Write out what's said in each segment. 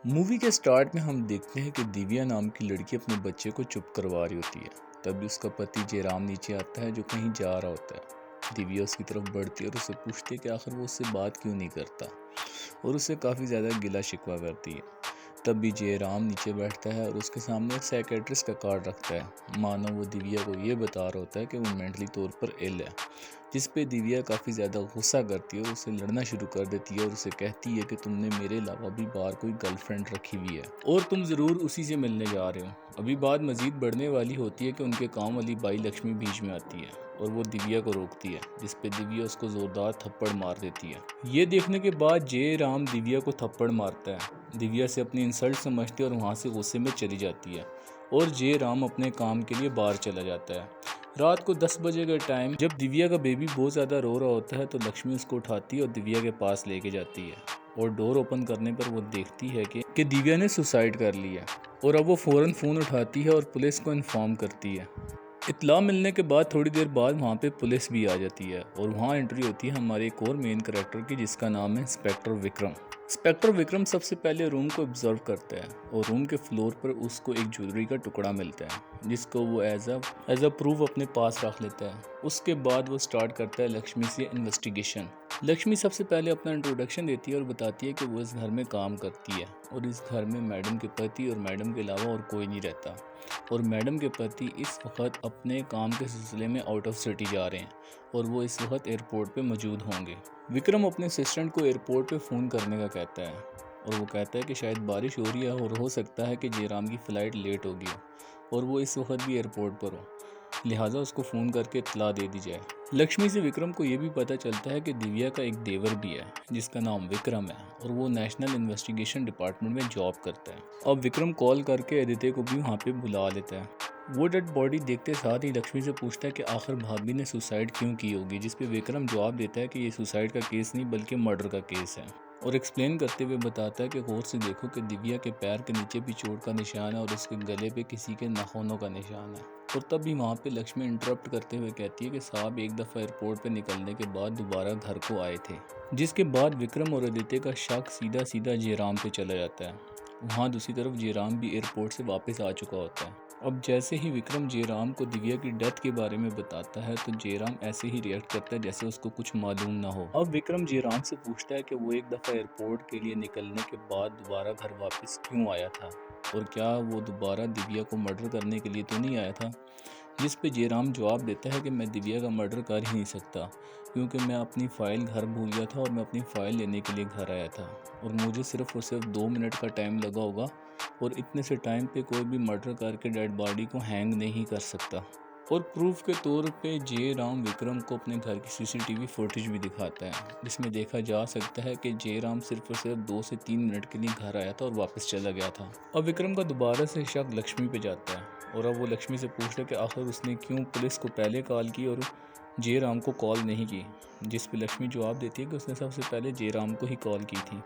Movie के start में हम देखते हैं कि दिव्या नाम की लड़की अपने बच्चे को चुप करवा रही होती है। तभी उसका पति जयराम नीचे आता है जो कहीं जा रहा होता है। दिव्या उसकी तरफ बढ़ती है और उससे पूछती है कि आखिर वो उससे बात क्यों नहीं करता और उससे काफ़ी ज़्यादा गिला शिकवा करती है। तब भी जयराम नीचे बैठता है और उसके सामने एक साइकेट्रिस्ट का कार्ड रखता है, मानो वो दिव्या को ये बता रहा होता है कि वो मेंटली तौर पर इल है। जिस पे दिव्या काफ़ी ज़्यादा गुस्सा करती है और उससे लड़ना शुरू कर देती है और उसे कहती है कि तुमने मेरे अलावा भी बाहर कोई गर्लफ्रेंड रखी हुई है और तुम ज़रूर उसी से मिलने जा रहे हो। अभी बात मज़ीद बढ़ने वाली होती है कि उनके काम वाली बाई लक्ष्मी बीच में आती है और वो दिव्या को रोकती है, जिस पे दिव्या उसको ज़ोरदार थप्पड़ मार देती है। ये देखने के बाद जय राम दिव्या को थप्पड़ मारता है। दिव्या से अपनी इंसल्ट समझती है और वहाँ से गुस्से में चली जाती है और जय राम अपने काम के लिए बाहर चला जाता है। रात को 10 बजे का टाइम, जब दिव्या का बेबी बहुत ज़्यादा रो रहा होता है तो लक्ष्मी उसको उठाती है और दिव्या के पास लेके जाती है और डोर ओपन करने पर वो देखती है कि दिव्या ने सुसाइड कर लिया और अब वो फ़ौरन फ़ोन उठाती है और पुलिस को इन्फॉर्म करती है। इत्तला मिलने के बाद थोड़ी देर बाद वहाँ पे पुलिस भी आ जाती है और वहाँ एंट्री होती है हमारे एक और मेन करेक्टर की, जिसका नाम है इंस्पेक्टर विक्रम। इंस्पेक्टर विक्रम सबसे पहले रूम को ऑब्जर्व करता है और रूम के फ्लोर पर उसको एक ज्वेलरी का टुकड़ा मिलता है जिसको वो एज अ प्रूफ अपने पास रख लेता है। उसके बाद वो स्टार्ट करता है लक्ष्मी से इन्वेस्टिगेशन। लक्ष्मी सबसे पहले अपना इंट्रोडक्शन देती है और बताती है कि वो इस घर में काम करती है और इस घर में मैडम के पति और मैडम के अलावा और कोई नहीं रहता और मैडम के पति इस वक्त अपने काम के सिलसिले में आउट ऑफ सिटी जा रहे हैं और वो इस वक्त एयरपोर्ट पे मौजूद होंगे। विक्रम अपने असिस्टेंट को एयरपोर्ट पे फ़ोन करने का कहता है और वो कहता है कि शायद बारिश हो रही है और हो सकता है कि जयराम की फ़्लाइट लेट हो गई हो और वो इस वक्त भी एयरपोर्ट पर हो, लिहाजा उसको फ़ोन करके इत्तला दे दी जाए। लक्ष्मी से विक्रम को ये भी पता चलता है कि दिव्या का एक देवर भी है जिसका नाम विक्रम है और वो नेशनल इन्वेस्टिगेशन डिपार्टमेंट में जॉब करता है। अब विक्रम कॉल करके आदित्य को भी वहाँ पे बुला लेता है। वो डेड बॉडी देखते साथ ही लक्ष्मी से पूछता है कि आखिर भाभी ने सुसाइड क्यों की होगी, जिस पे विक्रम जवाब देता है कि ये सुसाइड का केस नहीं बल्कि मर्डर का केस है और एक्सप्लेन करते हुए बताता है कि गौर से देखो कि दिव्या के पैर के नीचे भी चोट का निशान है और उसके गले पे किसी के नाखूनों का निशान है। और तब भी वहाँ पे लक्ष्मी इंटरप्ट करते हुए कहती है कि साहब एक दफ़ा एयरपोर्ट पे निकलने के बाद दोबारा घर को आए थे। जिसके बाद विक्रम और आदित्य का शक सीधा सीधा जयराम पे चला जाता है। वहाँ दूसरी तरफ जयराम भी एयरपोर्ट से वापस आ चुका होता है। अब जैसे ही विक्रम जयराम को दिव्या की डेथ के बारे में बताता है तो जयराम ऐसे ही रिएक्ट करता है जैसे उसको कुछ मालूम ना हो। अब विक्रम जयराम से पूछता है कि वो एक दफ़ा एयरपोर्ट के लिए निकलने के बाद दोबारा घर वापस क्यों आया था और क्या वो दोबारा दिव्या को मर्डर करने के लिए तो नहीं आया था। जिस पे जयराम जवाब देता है कि मैं दिव्या का मर्डर कर ही नहीं सकता क्योंकि मैं अपनी फ़ाइल घर भूल गया था और मैं अपनी फ़ाइल लेने के लिए घर आया था और मुझे सिर्फ़ और सिर्फ 2 मिनट का टाइम लगा होगा और इतने से टाइम पे कोई भी मर्डर करके डेड बॉडी को हैंग नहीं कर सकता। और प्रूफ के तौर पे जयराम विक्रम को अपने घर की सीसीटीवी फुटेज भी दिखाता है जिसमें देखा जा सकता है कि जयराम सिर्फ और सिर्फ 2 से 3 मिनट के लिए घर आया था और वापस चला गया था। अब विक्रम का दोबारा से शक लक्ष्मी पे जाता है और अब वो लक्ष्मी से पूछता है कि आखिर उसने क्यों पुलिस को पहले कॉल की और जयराम को कॉल नहीं की। जिस पे लक्ष्मी जवाब देती है कि उसने सबसे पहले जयराम को ही कॉल की थी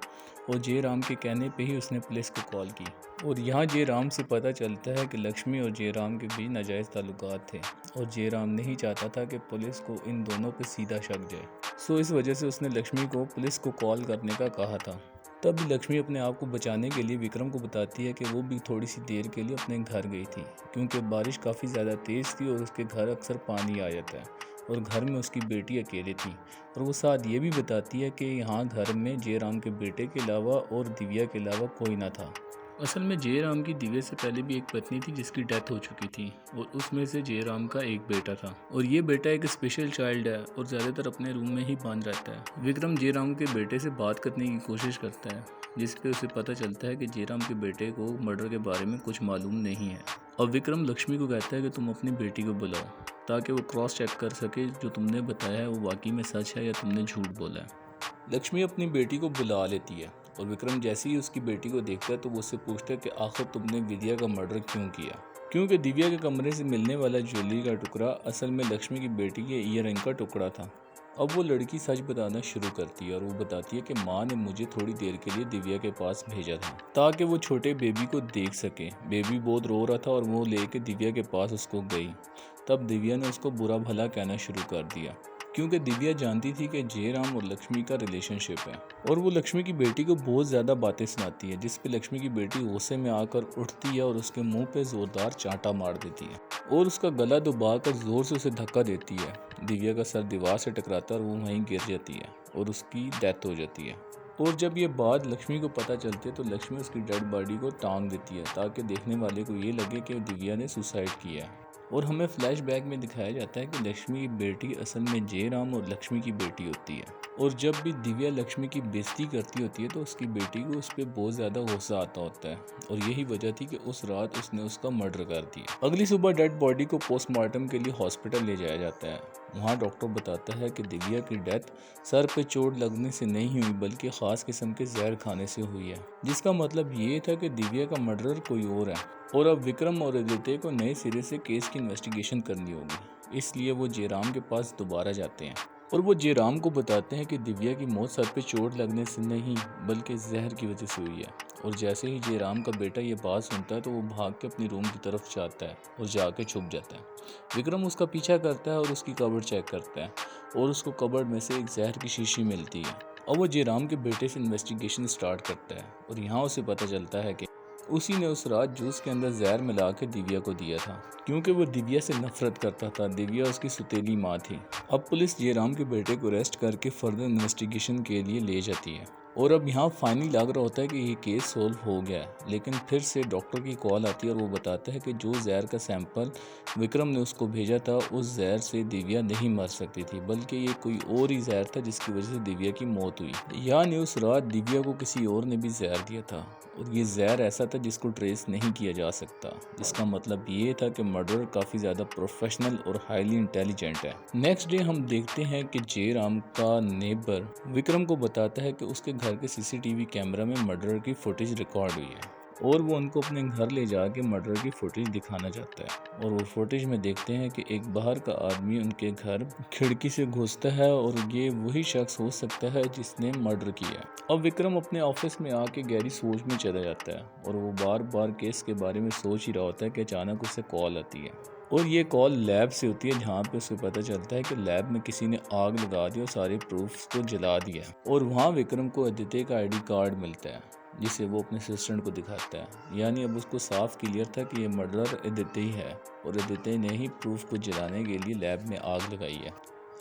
और जयराम के कहने पे ही उसने पुलिस को कॉल की। और यहाँ जयराम से पता चलता है कि लक्ष्मी और जयराम के बीच नाजायज़ ताल्लुकात थे और जयराम नहीं चाहता था कि पुलिस को इन दोनों पे सीधा शक जाए। सो इस वजह से उसने लक्ष्मी को पुलिस को कॉल करने का कहा था। तब लक्ष्मी अपने आप को बचाने के लिए विक्रम को बताती है कि वो भी थोड़ी सी देर के लिए अपने घर गई थी क्योंकि बारिश काफ़ी ज़्यादा तेज़ थी और उसके घर अक्सर पानी आ जाता है और घर में उसकी बेटी अकेले थी। और वो साथ ये भी बताती है कि यहाँ घर में जयराम के बेटे के अलावा और दिव्या के अलावा कोई ना था। असल में जयराम की दिव्या से पहले भी एक पत्नी थी जिसकी डेथ हो चुकी थी और उसमें से जयराम का एक बेटा था और ये बेटा एक स्पेशल चाइल्ड है और ज़्यादातर अपने रूम में ही बंद रहता है। विक्रम जयराम के बेटे से बात करने की कोशिश करता है जिस पे उसे पता चलता है कि जयराम के बेटे को मर्डर के बारे में कुछ मालूम नहीं है। और विक्रम लक्ष्मी को कहता है कि तुम अपनी बेटी को बुलाओ ताकि वो क्रॉस चेक कर सके जो तुमने बताया है वो वाकई में सच है या तुमने झूठ बोला है। लक्ष्मी अपनी बेटी को बुला लेती है और विक्रम जैसे ही उसकी बेटी को देखता है तो वो उससे पूछता है कि आखिर तुमने विद्या का मर्डर क्यों किया, क्योंकि दिव्या के कमरे से मिलने वाला ज्वेलरी का टुकड़ा असल में लक्ष्मी की बेटी के ईयर रिंग का टुकड़ा था। अब वो लड़की सच बताना शुरू करती है और वो बताती है कि माँ ने मुझे थोड़ी देर के लिए दिव्या के पास भेजा था ताकि वो छोटे बेबी को देख सके। बेबी बहुत रो रहा था और वो लेके दिव्या के पास उसको गई। तब दिव्या ने उसको बुरा भला कहना शुरू कर दिया क्योंकि दिव्या जानती थी कि जयराम और लक्ष्मी का रिलेशनशिप है और वो लक्ष्मी की बेटी को बहुत ज़्यादा बातें सुनाती है, जिस पे लक्ष्मी की बेटी गुस्से में आकर उठती है और उसके मुंह पे ज़ोरदार चांटा मार देती है और उसका गला दबाकर ज़ोर से उसे धक्का देती है। दिव्या का सर दीवार से टकराता है और वो वहीं गिर जाती है और उसकी डेथ हो जाती है। और जब ये बात लक्ष्मी को पता चलती है तो लक्ष्मी उसकी डेड बॉडी को टांग देती है ताकि देखने वाले को ये लगे कि दिव्या ने सुसाइड किया है। और हमें फ्लैशबैक में दिखाया जाता है कि लक्ष्मी की बेटी असल में जयराम और लक्ष्मी की बेटी होती है और जब भी दिव्या लक्ष्मी की बेइज्जती करती होती है तो उसकी बेटी को उस पर बहुत ज़्यादा गुस्सा आता होता है और यही वजह थी कि उस रात उसने उसका मर्डर कर दिया। अगली सुबह डेड बॉडी को पोस्टमार्टम के लिए हॉस्पिटल ले जाया जाता है। वहाँ डॉक्टर बताता है कि दिव्या की डेथ सर पे चोट लगने से नहीं हुई बल्कि ख़ास किस्म के जहर खाने से हुई है, जिसका मतलब ये था कि दिव्या का मर्डर कोई और है और अब विक्रम और आदित्य को नए सिरे से केस की इन्वेस्टिगेशन करनी होगी। इसलिए वो जयराम के पास दोबारा जाते हैं और वो जयराम को बताते हैं कि दिव्या की मौत सर पे चोट लगने से नहीं बल्कि जहर की वजह से हुई है। और जैसे ही जयराम का बेटा ये बात सुनता है तो वो भाग के अपनी रूम की तरफ जाता है और जाके छुप जाता है। विक्रम उसका पीछा करता है और उसकी कबर्ड चेक करता है और उसको कबर्ड में से एक जहर की शीशी मिलती है और वो जयराम के बेटे से इन्वेस्टिगेशन स्टार्ट करता है और यहाँ उसे पता चलता है कि उसी ने उस रात जूस के अंदर जहर मिला के दिव्या को दिया था क्योंकि वो दिव्या से नफरत करता था। दिव्या उसकी सुतेली माँ थी। अब पुलिस जयराम के बेटे को अरेस्ट करके फर्दर इन्वेस्टिगेशन के लिए ले जाती है और अब यहाँ फाइनली लग रहा होता है कि ये केस सोल्व हो गया है, लेकिन फिर से डॉक्टर की कॉल आती है और वो बताता है कि जो जहर का सैंपल विक्रम ने उसको भेजा था उस जहर से दिव्या नहीं मर सकती थी बल्कि ये कोई और ही जहर था जिसकी वजह से दिव्या की मौत हुई। यानी उस रात दिव्या को किसी और ने भी जहर दिया था और ये जहर ऐसा था जिसको ट्रेस नहीं किया जा सकता, जिसका मतलब ये था कि मर्डरर काफ़ी ज़्यादा प्रोफेशनल और हाईली इंटेलिजेंट है। नेक्स्ट डे हम देखते हैं कि जयराम का नेबर विक्रम को बताता है कि उसके घर के सीसीटीवी कैमरा में मर्डरर की फुटेज रिकॉर्ड हुई है और वो उनको अपने घर ले जाके मर्डर की फुटेज दिखाना चाहता है। और वो फुटेज में देखते हैं कि एक बाहर का आदमी उनके घर खिड़की से घुसता है और ये वही शख्स हो सकता है जिसने मर्डर किया। अब विक्रम अपने ऑफिस में आके गहरी सोच में चला जाता है और वो बार बार केस के बारे में सोच ही रहा होता है कि अचानक उसे कॉल आती है और ये कॉल लैब से होती है जहाँ पे उसे पता चलता है कि लैब में किसी ने आग लगा दी और सारे प्रूफ्स को जला दिया। और वहाँ विक्रम को आदित्य का आईडी कार्ड मिलता है जिसे वो अपने असिस्टेंट को दिखाता है। यानी अब उसको साफ क्लियर था कि ये मर्डरर आदित्य ही है और आदित्य ने ही प्रूफ को जलाने के लिए लैब में आग लगाई है।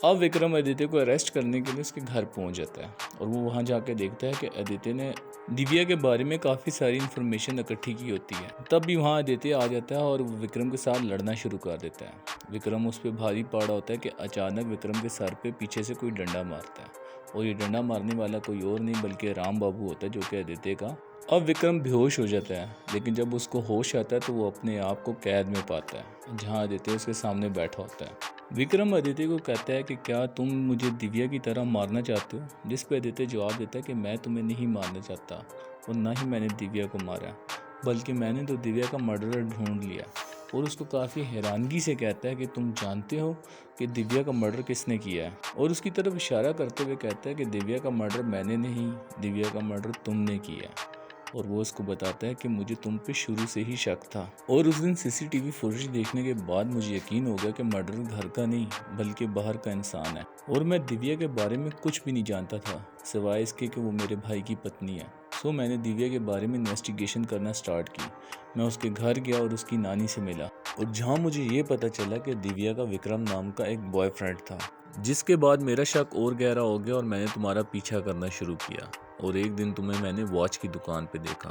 अब विक्रम आदित्य को अरेस्ट करने के लिए उसके घर पहुंच जाता है और वो वहां जाके देखता है कि आदित्य ने दिव्या के बारे में काफ़ी सारी इन्फॉर्मेशन इकट्ठी की होती है। तब भी वहाँ आदित्य आ जाता है और विक्रम के साथ लड़ना शुरू कर देता है। विक्रम उस पर भारी पड़ा होता है कि अचानक विक्रम के सर पे पीछे से कोई डंडा मारता है और ये डंडा मारने वाला कोई और नहीं बल्कि राम बाबू होता है जो कि आदित्य का। अब विक्रम बेहोश हो जाता है, लेकिन जब उसको होश आता है तो वो अपने आप को कैद में पाता है जहाँ आदित्य उसके सामने बैठा होता है। विक्रम आदित्य को कहता है कि क्या तुम मुझे दिव्या की तरह मारना चाहते हो, जिस पर आदित्य जवाब देता है कि मैं तुम्हें नहीं मारना चाहता और ना ही मैंने दिव्या को मारा, बल्कि मैंने तो दिव्या का मर्डरर ढूंढ लिया। और उसको काफ़ी हैरानगी से कहता है कि तुम जानते हो कि दिव्या का मर्डर किसने किया है, और उसकी तरफ इशारा करते हुए कहता है कि दिव्या का मर्डर मैंने नहीं, दिव्या का मर्डर तुमने किया। और वो उसको बताता है कि मुझे तुम पे शुरू से ही शक था और उस दिन सीसीटीवी फुटेज देखने के बाद मुझे यकीन हो गया कि मर्डर घर का नहीं बल्कि बाहर का इंसान है और मैं दिव्या के बारे में कुछ भी नहीं जानता था सिवाय इसके कि वो मेरे भाई की पत्नी है। सो मैंने दिव्या के बारे में इन्वेस्टिगेशन करना स्टार्ट की। मैं उसके घर गया और उसकी नानी से मिला और जहाँ मुझे ये पता चला कि दिव्या का विक्रम नाम का एक बॉयफ्रेंड था, जिसके बाद मेरा शक और गहरा हो गया और मैंने तुम्हारा पीछा करना शुरू किया। और एक दिन तुम्हें मैंने वॉच की दुकान पे देखा।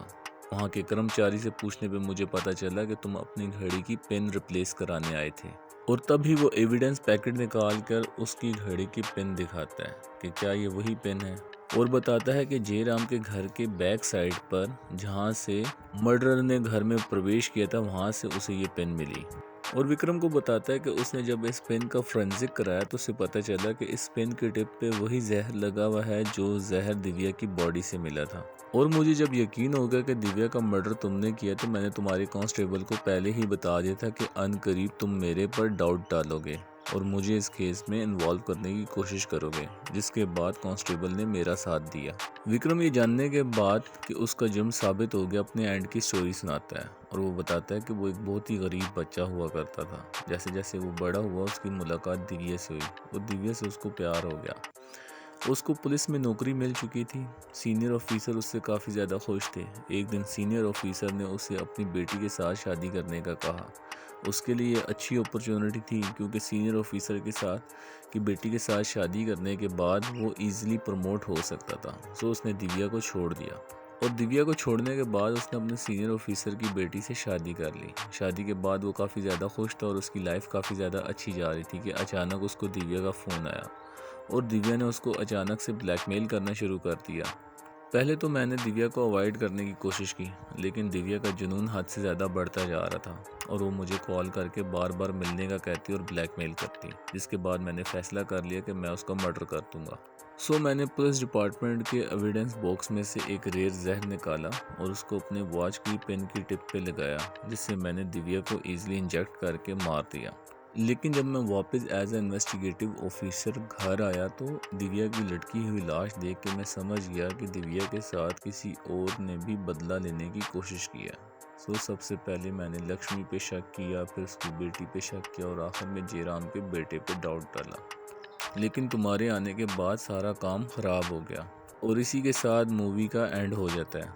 वहाँ के कर्मचारी से पूछने पे मुझे पता चला कि तुम अपनी घड़ी की पिन रिप्लेस कराने आए थे और तभी वो एविडेंस पैकेट निकाल कर उसकी घड़ी की पिन दिखाता है कि क्या ये वही पिन है, और बताता है कि जयराम के घर के बैक साइड पर जहाँ से मर्डरर ने घर में प्रवेश किया था वहाँ से उसे ये पिन मिली। और विक्रम को बताता है कि उसने जब इस पेन का फोरेंसिक कराया तो उसे पता चला कि इस पेन के टिप पे वही जहर लगा हुआ है जो जहर दिव्या की बॉडी से मिला था। और मुझे जब यकीन हो गया कि दिव्या का मर्डर तुमने किया तो मैंने तुम्हारे कांस्टेबल को पहले ही बता दिया था कि अनकरीब तुम मेरे पर डाउट डालोगे। और मुझे इस केस में इन्वॉल्व करने की कोशिश करोगे, जिसके बाद कांस्टेबल ने मेरा साथ दिया। विक्रम ये जानने के बाद कि उसका जुर्म साबित हो गया अपने एंड की स्टोरी सुनाता है और वो बताता है कि वो एक बहुत ही गरीब बच्चा हुआ करता था। जैसे जैसे वो बड़ा हुआ उसकी मुलाकात दिव्या से हुई और दिव्या से उसको प्यार हो गया। उसको पुलिस में नौकरी मिल चुकी थी। सीनियर ऑफिसर उससे काफ़ी ज़्यादा खुश थे। एक दिन सीनियर ऑफिसर ने उसे अपनी बेटी के साथ शादी करने का कहा। उसके लिए ये अच्छी अपॉर्चुनिटी थी क्योंकि सीनियर ऑफिसर के साथ की बेटी के साथ शादी करने के बाद वो इजीली प्रमोट हो सकता था। सो उसने दिव्या को छोड़ दिया और दिव्या को छोड़ने के बाद उसने अपने सीनियर ऑफिसर की बेटी से शादी कर ली। शादी के बाद वो काफ़ी ज़्यादा खुश था और उसकी लाइफ काफ़ी ज़्यादा अच्छी जा रही थी कि अचानक उसको दिव्या का फ़ोन आया और दिव्या ने उसको अचानक से ब्लैकमेल करना शुरू कर दिया। पहले तो मैंने दिव्या को अवॉइड करने की कोशिश की, लेकिन दिव्या का जुनून हद से ज़्यादा बढ़ता जा रहा था और वो मुझे कॉल करके बार बार मिलने का कहती और ब्लैकमेल करती, जिसके बाद मैंने फैसला कर लिया कि मैं उसका मर्डर कर दूंगा। सो मैंने पुलिस डिपार्टमेंट के एविडेंस बॉक्स में से एक रेयर जहर निकाला और उसको अपने वॉच की पिन की टिप पे लगाया, जिससे मैंने दिव्या को ईजिली इंजेक्ट करके मार दिया। लेकिन जब मैं वापस एज ए इन्वेस्टिगेटिव ऑफिसर घर आया तो दिव्या की लटकी हुई लाश देख के मैं समझ गया कि दिव्या के साथ किसी और ने भी बदला लेने की कोशिश किया। सो सबसे पहले मैंने लक्ष्मी पे शक किया, फिर उसकी बेटी पे शक किया और आखिर में जयराम के बेटे पे डाउट डाला। लेकिन तुम्हारे आने के बाद सारा काम खराब हो गया और इसी के साथ मूवी का एंड हो जाता है।